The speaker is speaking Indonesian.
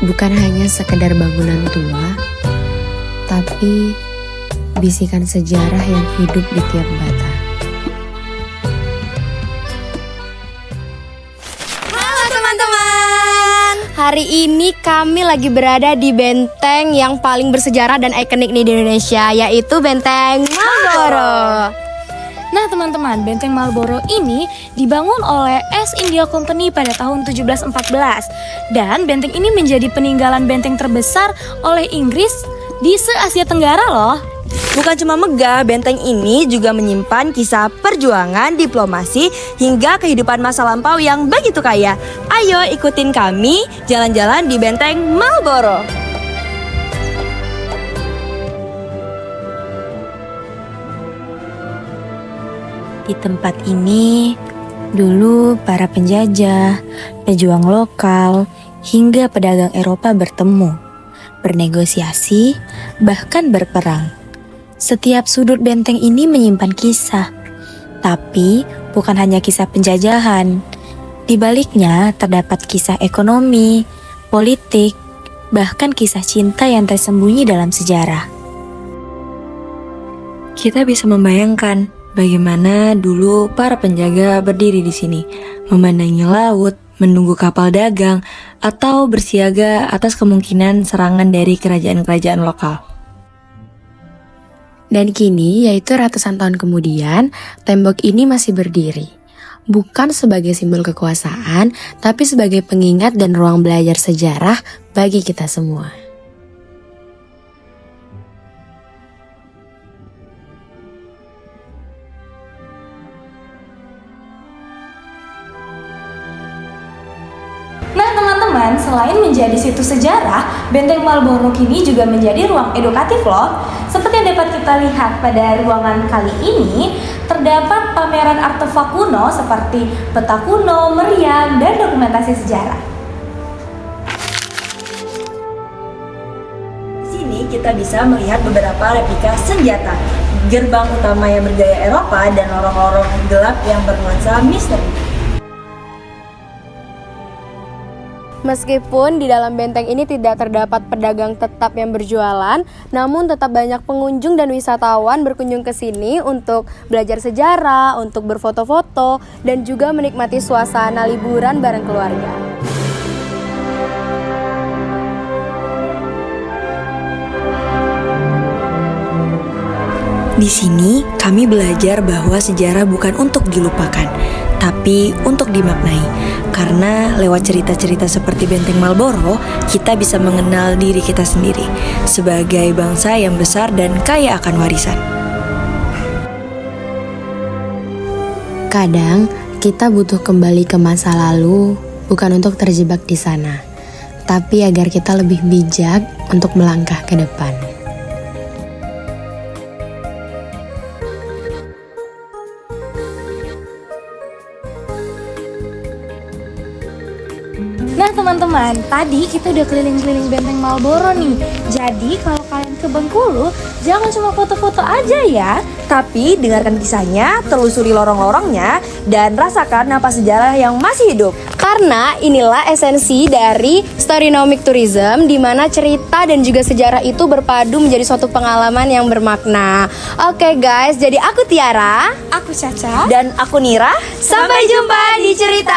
Bukan hanya sekedar bangunan tua, tapi bisikan sejarah yang hidup di tiap bata. Halo teman-teman, hari ini kami lagi berada di benteng yang paling bersejarah dan ikonik nih di Indonesia, yaitu Benteng Marlborough. Nah teman-teman, Benteng Marlborough ini dibangun oleh East India Company pada tahun 1714. Dan benteng ini menjadi peninggalan benteng terbesar oleh Inggris di se-Asia Tenggara loh. Bukan cuma megah, benteng ini juga menyimpan kisah perjuangan, diplomasi, hingga kehidupan masa lampau yang begitu kaya. Ayo ikutin kami jalan-jalan di Benteng Marlborough. Di tempat ini, dulu para penjajah, pejuang lokal, hingga pedagang Eropa bertemu, bernegosiasi, bahkan berperang. Setiap sudut benteng ini menyimpan kisah, tapi bukan hanya kisah penjajahan. Di baliknya terdapat kisah ekonomi, politik, bahkan kisah cinta yang tersembunyi dalam sejarah. Kita bisa membayangkan bagaimana dulu para penjaga berdiri di sini, memandangi laut, menunggu kapal dagang, atau bersiaga atas kemungkinan serangan dari kerajaan-kerajaan lokal. Dan kini, yaitu ratusan tahun kemudian, tembok ini masih berdiri. Bukan sebagai simbol kekuasaan, tapi sebagai pengingat dan ruang belajar sejarah bagi kita semua. Nah teman-teman, selain menjadi situs sejarah, Benteng Marlborough kini juga menjadi ruang edukatif loh. Seperti yang dapat kita lihat pada ruangan kali ini, terdapat pameran artefak kuno seperti peta kuno, meriam, dan dokumentasi sejarah. Di sini kita bisa melihat beberapa replika senjata, gerbang utama yang bergaya Eropa, dan lorong-lorong gelap yang bernuansa misteri. Meskipun di dalam benteng ini tidak terdapat pedagang tetap yang berjualan, namun tetap banyak pengunjung dan wisatawan berkunjung ke sini untuk belajar sejarah, untuk berfoto-foto, dan juga menikmati suasana liburan bareng keluarga. Di sini kami belajar bahwa sejarah bukan untuk dilupakan, tapi untuk dimaknai. Karena lewat cerita-cerita seperti Benteng Marlborough, kita bisa mengenal diri kita sendiri sebagai bangsa yang besar dan kaya akan warisan. Kadang, kita butuh kembali ke masa lalu, bukan untuk terjebak di sana, tapi agar kita lebih bijak untuk melangkah ke depan. Nah teman-teman, tadi kita udah keliling-keliling Benteng Marlborough nih. Jadi kalau kalian ke Bengkulu, jangan cuma foto-foto aja ya, Tapi dengarkan kisahnya, telusuri lorong-lorongnya, dan rasakan napas sejarah yang masih hidup. Karena inilah esensi dari Storynomic Tourism, di mana cerita dan juga sejarah itu berpadu menjadi suatu pengalaman yang bermakna. Oke guys, jadi aku Tiara, aku Caca. Dan aku Nira. sampai jumpa di cerita